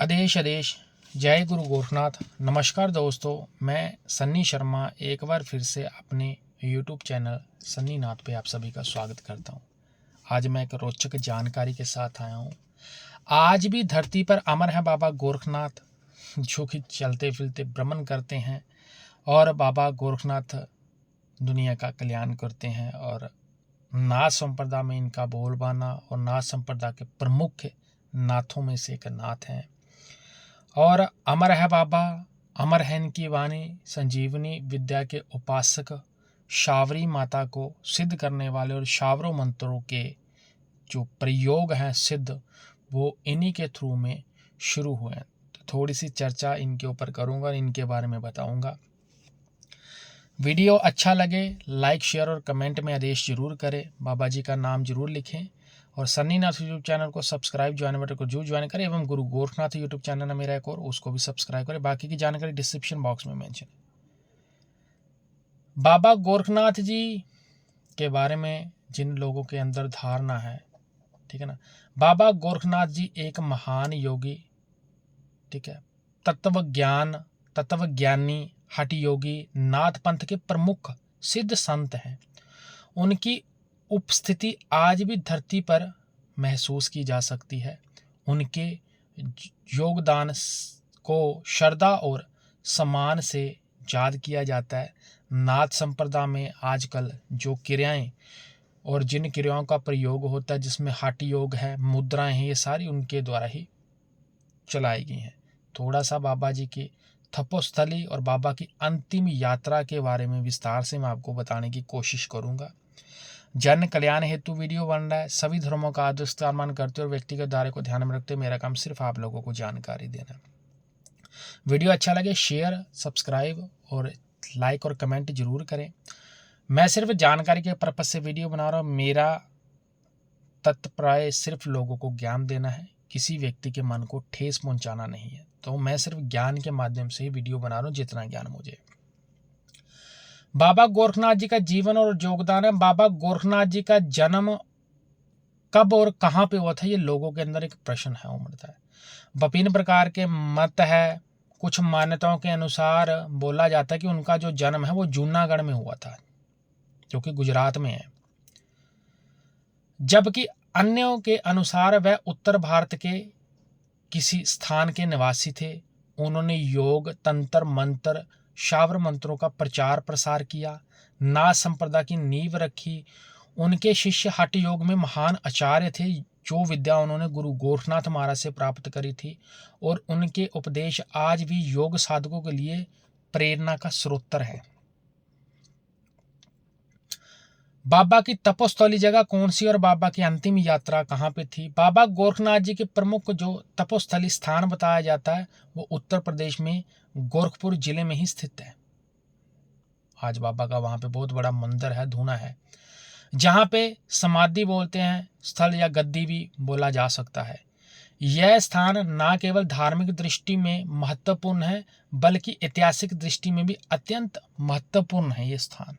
आदेश आदेश। जय गुरु गोरखनाथ। नमस्कार दोस्तों, मैं सन्नी शर्मा एक बार फिर से अपने यूट्यूब चैनल सन्नी नाथ पे आप सभी का स्वागत करता हूँ। आज मैं एक रोचक जानकारी के साथ आया हूँ। आज भी धरती पर अमर है बाबा गोरखनाथ, जो कि चलते फिरते भ्रमण करते हैं और बाबा गोरखनाथ दुनिया का कल्याण करते हैं। और नाथ संप्रदाय में इनका बोलबाला और नाथ संप्रदाय के प्रमुख नाथों में से एक नाथ हैं। और अमर है बाबा, अमर है इनकी वाणी, संजीवनी विद्या के उपासक, शावरी माता को सिद्ध करने वाले और शावरों मंत्रों के जो प्रयोग हैं सिद्ध, वो इन्हीं के थ्रू में शुरू हुए हैं। तो थोड़ी सी चर्चा इनके ऊपर करूँगा, इनके बारे में बताऊँगा। वीडियो अच्छा लगे लाइक शेयर और कमेंट में आदेश जरूर करें। बाबा जी का नाम जरूर लिखें और सन्नी नाथ यूट्यूब चैनल को सब्सक्राइब ज्वाइन बटन को जरूर ज्वाइन करें। एवं गुरु गोरखनाथ यूट्यूब चैनल है मेरा एक और, उसको भी सब्सक्राइब करें। बाकी की जानकारी डिस्क्रिप्शन बॉक्स में मेंशन है। बाबा गोरखनाथ जी के बारे में जिन लोगों के अंदर धारणा है, ठीक है ना, बाबा गोरखनाथ जी एक महान योगी, ठीक है, तत्वज्ञानी, हठ योगी, नाथ पंथ के प्रमुख सिद्ध संत हैं। उनकी उपस्थिति आज भी धरती पर महसूस की जा सकती है। उनके योगदान को श्रद्धा और सम्मान से याद किया जाता है। नाथ संप्रदाय में आजकल जो क्रियाएं और जिन क्रियाओं का प्रयोग होता है, जिसमें हठ योग है, मुद्राएं हैं, ये सारी उनके द्वारा ही चलाई गई हैं। थोड़ा सा बाबा जी की तपोस्थली और बाबा की अंतिम यात्रा के बारे में विस्तार से मैं आपको बताने की कोशिश करूंगा। जन कल्याण हेतु वीडियो बन रहा है। सभी धर्मों का आदर सम्मान करते हुए और व्यक्तिगत दायरे को ध्यान में रखते हुए मेरा काम सिर्फ आप लोगों को जानकारी देना। वीडियो अच्छा लगे शेयर, सब्सक्राइब और लाइक और कमेंट जरूर करें। मैं सिर्फ जानकारी के पर्पज से वीडियो बना रहा हूँ। मेरा तत्पर्य सिर्फ लोगों को ज्ञान देना है, किसी व्यक्ति के मन को ठेस पहुंचाना नहीं है। तो मैं सिर्फ ज्ञान के माध्यम से ही वीडियो बना रहा हूँ, जितना ज्ञान मुझे। बाबा गोरखनाथ जी का जीवन और योगदान है। बाबा गोरखनाथ जी का जन्म कब और कहाँ पे हुआ था, ये लोगों के अंदर एक प्रश्न है, उमड़ता है। विभिन्न प्रकार के मत है। कुछ मान्यताओं के अनुसार बोला जाता है कि उनका जो जन्म है वो जूनागढ़ में हुआ था, जो कि गुजरात में है। जबकि अन्यों के अनुसार वह उत्तर भारत के किसी स्थान के निवासी थे। उन्होंने योग, तंत्र, मंत्र, शावर मंत्रों का प्रचार प्रसार किया, नाथ संप्रदाय की नींव रखी। उनके शिष्य हठ योग में महान आचार्य थे, जो विद्या उन्होंने गुरु गोरखनाथ महाराज से प्राप्त करी थी। और उनके उपदेश आज भी योग साधकों के लिए प्रेरणा का स्रोत है। बाबा की तपोस्थली जगह कौन सी और बाबा की अंतिम यात्रा कहाँ पे थी? बाबा गोरखनाथ जी के प्रमुख जो तपोस्थली स्थान बताया जाता है वो उत्तर प्रदेश में गोरखपुर जिले में ही स्थित है। आज बाबा का वहाँ पे बहुत बड़ा मंदिर है, धूना है, जहाँ पे समाधि बोलते हैं, स्थल या गद्दी भी बोला जा सकता है। यह स्थान न केवल धार्मिक दृष्टि में महत्वपूर्ण है, बल्कि ऐतिहासिक दृष्टि में भी अत्यंत महत्वपूर्ण है। ये स्थान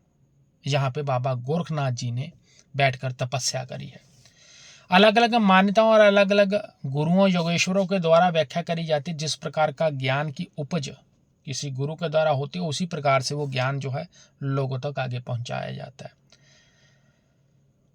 जहाँ पे बाबा गोरखनाथ जी ने बैठकर तपस्या करी है। अलग अलग मान्यताओं और अलग अलग गुरुओं योगेश्वरों के द्वारा व्याख्या करी जाती है। जिस प्रकार का ज्ञान की उपज किसी गुरु के द्वारा होती है, उसी प्रकार से वो ज्ञान जो है लोगों तक आगे पहुंचाया जाता है।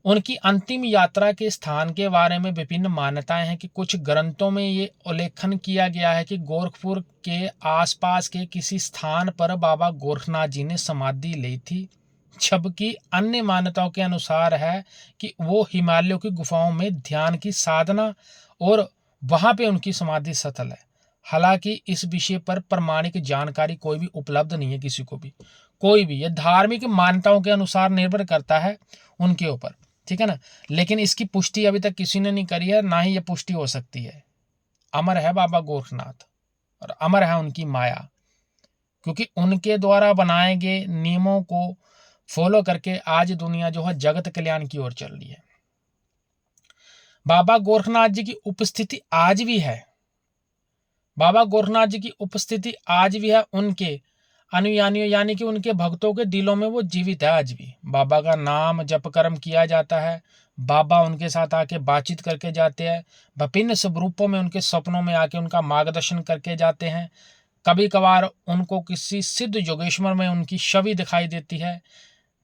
उनकी अंतिम यात्रा के स्थान के बारे में विभिन्न मान्यताएं हैं कि कुछ ग्रंथों में ये उल्लेखन किया गया है कि गोरखपुर के आसपास के किसी स्थान पर बाबा गोरखनाथ जी ने समाधि ली थी। जबकि अन्य मान्यताओं के अनुसार है कि वो हिमालयों की गुफाओं में ध्यान की साधना और वहां पे उनकी समाधि स्थल है। हालांकि इस विषय पर प्रमाणिक जानकारी कोई भी उपलब्ध नहीं है किसी को भी, कोई भी। ये धार्मिक मान्यताओं के अनुसार निर्भर करता है उनके ऊपर, ठीक है ना। लेकिन इसकी पुष्टि अभी तक किसी ने नहीं करी है, ना ही ये पुष्टि हो सकती है। अमर है बाबा गोरखनाथ और अमर है उनकी माया, क्योंकि उनके द्वारा बनाए गए नियमों को फॉलो करके आज दुनिया जो है जगत कल्याण की ओर चल रही है। बाबा गोरखनाथ जी की उपस्थिति आज भी है। बाबा गोरखनाथ जी की उपस्थिति आज भी है। उनके अनुयायियों यानी कि उनके भक्तों के दिलों में वो जीवित है आज भी। बाबा का नाम जप कर्म किया जाता है। बाबा उनके साथ आके बातचीत करके जाते हैं, विभिन्न स्वरूपों में उनके सपनों में आके उनका मार्गदर्शन करके जाते हैं। कभी कभार उनको किसी सिद्ध योगेश्वर में उनकी छवि दिखाई देती है,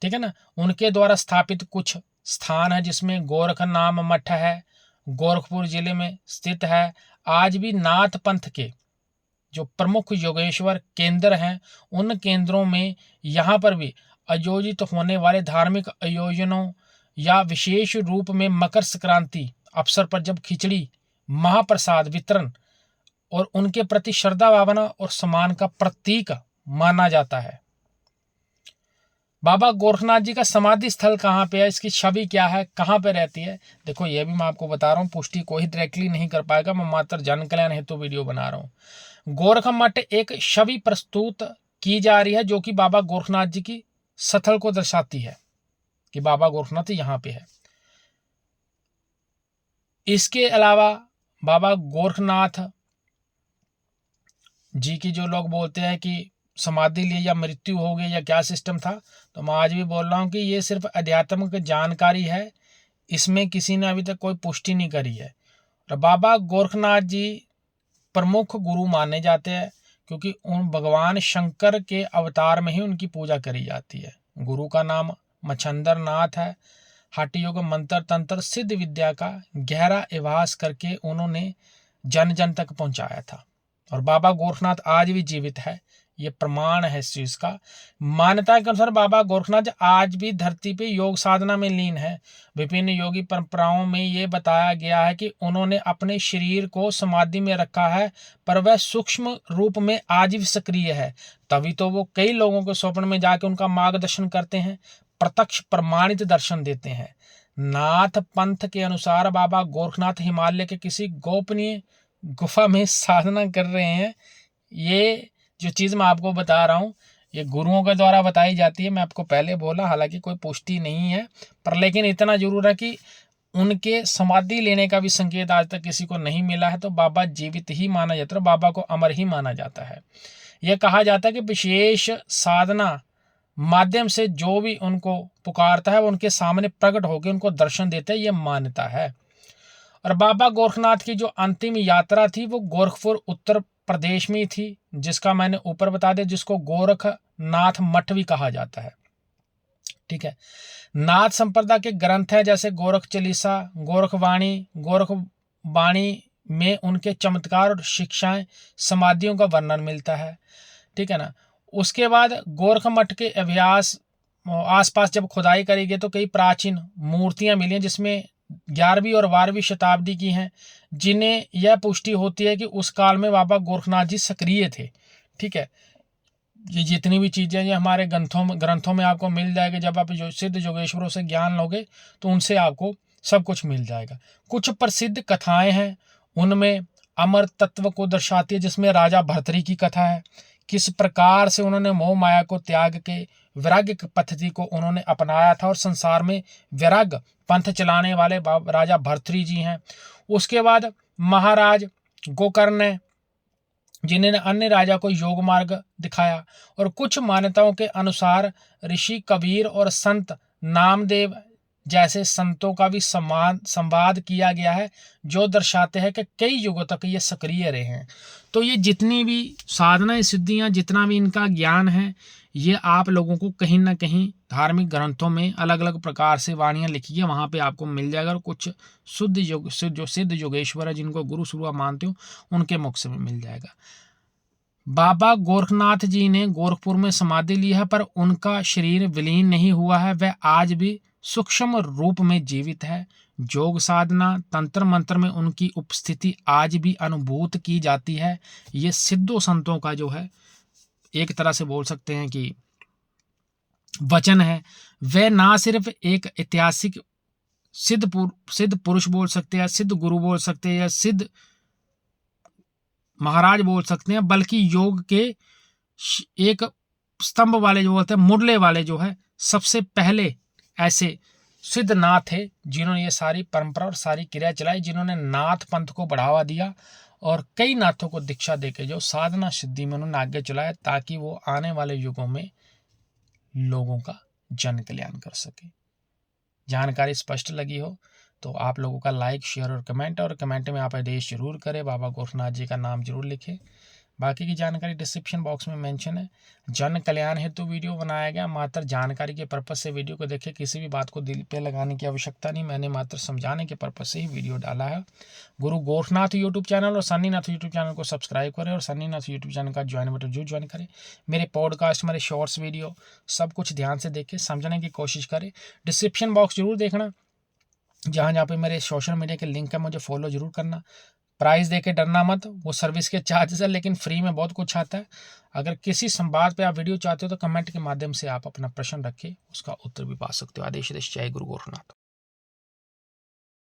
ठीक है ना। उनके द्वारा स्थापित कुछ स्थान है जिसमें गोरख नाम मठ है, गोरखपुर जिले में स्थित है। आज भी नाथ पंथ के जो प्रमुख योगेश्वर केंद्र हैं, उन केंद्रों में यहाँ पर भी आयोजित होने वाले धार्मिक आयोजनों या विशेष रूप में मकर संक्रांति अवसर पर जब खिचड़ी महाप्रसाद वितरण और उनके प्रति श्रद्धा भावना और सम्मान का प्रतीक माना जाता है। बाबा गोरखनाथ जी का समाधि स्थल कहाँ पे है, इसकी छवि क्या है, कहाँ पे रहती है, देखो ये भी मैं आपको बता रहा हूँ। पुष्टि कोई डायरेक्टली नहीं कर पाएगा, मैं मात्र जन कल्याण हेतु वीडियो बना रहा हूँ। गोरख मठ एक छवि प्रस्तुत की जा रही है जो कि बाबा गोरखनाथ जी की स्थल को दर्शाती है कि बाबा गोरखनाथ यहाँ पे है। इसके अलावा बाबा गोरखनाथ जी की जो लोग बोलते हैं कि समाधि ली या मृत्यु हो गई या क्या सिस्टम था, तो मैं आज भी बोल रहा हूँ कि ये सिर्फ अध्यात्मिक जानकारी है, इसमें किसी ने अभी तक कोई पुष्टि नहीं करी है। और बाबा गोरखनाथ जी प्रमुख गुरु माने जाते हैं क्योंकि उन भगवान शंकर के अवतार में ही उनकी पूजा करी जाती है। गुरु का नाम मच्छंदर नाथ है। हठ योग मंत्र तंत्र सिद्ध विद्या का गहरा अभ्यास करके उन्होंने जन जन तक पहुंचाया था। और बाबा गोरखनाथ आज भी जीवित है, ये प्रमाण है इस चीज का। मान्यता के अनुसार बाबा गोरखनाथ आज भी धरती पे योग साधना में लीन है। विभिन्न योगी परंपराओं में ये बताया गया है कि उन्होंने अपने शरीर को समाधि में रखा है, पर वह सूक्ष्म रूप में आज भी सक्रिय है। तभी तो वो कई लोगों के स्वप्न में जाके उनका मार्गदर्शन करते हैं, प्रत्यक्ष प्रमाणित दर्शन देते हैं। नाथ पंथ के अनुसार बाबा गोरखनाथ हिमालय के किसी गोपनीय गुफा में साधना कर रहे हैं। ये जो चीज़ मैं आपको बता रहा हूँ ये गुरुओं के द्वारा बताई जाती है। मैं आपको पहले बोला, हालांकि कोई पुष्टि नहीं है, पर लेकिन इतना जरूर है कि उनके समाधि लेने का भी संकेत आज तक किसी को नहीं मिला है। तो बाबा जीवित ही माना जाता है, बाबा को अमर ही माना जाता है। यह कहा जाता है कि विशेष साधना माध्यम से जो भी उनको पुकारता है वो उनके सामने प्रकट होकर उनको दर्शन देता है, ये मान्यता है। और बाबा गोरखनाथ की जो अंतिम यात्रा थी वो गोरखपुर उत्तर प्रदेश में थी, जिसका मैंने ऊपर बता दिया, जिसको गोरखनाथ मठ भी कहा जाता है। ठीक है। नाथ संप्रदाय के ग्रंथ है जैसे गोरख चालीसा, गोरखवाणी में उनके चमत्कार और शिक्षाएं समाधियों का वर्णन मिलता है। ठीक है ना। उसके बाद गोरख मठ के अभ्यास आसपास जब खुदाई करी गई तो कई प्राचीन मूर्तियां मिली जिसमें 11वीं और 12वीं शताब्दी की हैं, जिन्हें यह पुष्टि होती है कि उस काल में बाबा गोरखनाथ जी सक्रिय थे। ठीक है। ये जितनी भी चीज़ें ये हमारे ग्रंथों में आपको मिल जाएगी। जब आप सिद्ध योगेश्वरों से ज्ञान लोगे तो उनसे आपको सब कुछ मिल जाएगा। कुछ प्रसिद्ध कथाएं हैं, उनमें अमर तत्व को दर्शाती है, जिसमें राजा भर्तृहरि की कथा है। किस प्रकार से उन्होंने मोह माया को त्याग के वैराग्य पद्धति को उन्होंने अपनाया था और संसार में वैराग्य पंथ चलाने वाले राजा भर्तृहरि जी हैं। उसके बाद महाराज गोकर्ण जिन्होंने अन्य राजा को योग मार्ग दिखाया। और कुछ मान्यताओं के अनुसार ऋषि कबीर और संत नामदेव जैसे संतों का भी संवाद किया गया है, जो दर्शाते हैं कि कई युगों तक ये सक्रिय रहे हैं। तो ये जितनी भी साधनाएं सिद्धियां, जितना भी इनका ज्ञान है, ये आप लोगों को कहीं ना कहीं धार्मिक ग्रंथों में अलग अलग प्रकार से वाणियां लिखी है, वहाँ पे आपको मिल जाएगा। और कुछ सिद्ध योगेश्वर है जिनको गुरु सुरु मानते हो, उनके मुख से मिल जाएगा। बाबा गोरखनाथ जी ने गोरखपुर में समाधि ली है, पर उनका शरीर विलीन नहीं हुआ है, वह आज भी सूक्ष्म रूप में जीवित है। योग साधना तंत्र मंत्र में उनकी उपस्थिति आज भी अनुभूत की जाती है। ये सिद्धों संतों का जो है एक तरह से बोल सकते हैं कि वचन है। वह ना सिर्फ एक ऐतिहासिक सिद्ध पुरुष बोल सकते हैं, सिद्ध गुरु बोल सकते हैं, या सिद्ध महाराज बोल सकते हैं, बल्कि योग के एक स्तंभ वाले जो होते हैं, मुरले वाले जो है, सबसे पहले ऐसे सिद्ध नाथ थे जिन्होंने ये सारी परंपरा और सारी क्रिया चलाई, जिन्होंने नाथ पंथ को बढ़ावा दिया और कई नाथों को दीक्षा देके जो साधना सिद्धि में उन्होंने आगे चलाया, ताकि वो आने वाले युगों में लोगों का जन कल्याण कर सके। जानकारी स्पष्ट लगी हो तो आप लोगों का लाइक, शेयर और कमेंट में आप आदेश जरूर करें, बाबा गोरखनाथ जी का नाम जरूर लिखें। बाकी की जानकारी डिस्क्रिप्शन बॉक्स में मेंशन है। जन कल्याण हेतु वीडियो बनाया गया, मात्र जानकारी के पर्पज से वीडियो को देखें, किसी भी बात को दिल पे लगाने की आवश्यकता नहीं, मैंने मात्र समझाने के पर्पज से ही वीडियो डाला है। गुरु गोरखनाथ यूट्यूब चैनल और सन्नीनाथ यूट्यूब चैनल को सब्सक्राइब करें और सन्नीनाथ यूट्यूब चैनल का ज्वाइन बटन जरूर ज्वाइन करें। मेरे पॉडकास्ट, मेरे शॉर्ट्स वीडियो सब कुछ ध्यान से देखें, समझने की कोशिश करें। डिस्क्रिप्शन बॉक्स जरूर देखना, जहाँ जहाँ पे मेरे सोशल मीडिया के लिंक है, मुझे फॉलो जरूर करना। प्राइस दे के डरना मत, वो सर्विस के चार्जेस है, लेकिन फ्री में बहुत कुछ आता है। अगर किसी संवाद पे आप वीडियो चाहते हो तो कमेंट के माध्यम से आप अपना प्रश्न रखें, उसका उत्तर भी पा सकते हो। आदेश जय गुरु गोरखनाथ।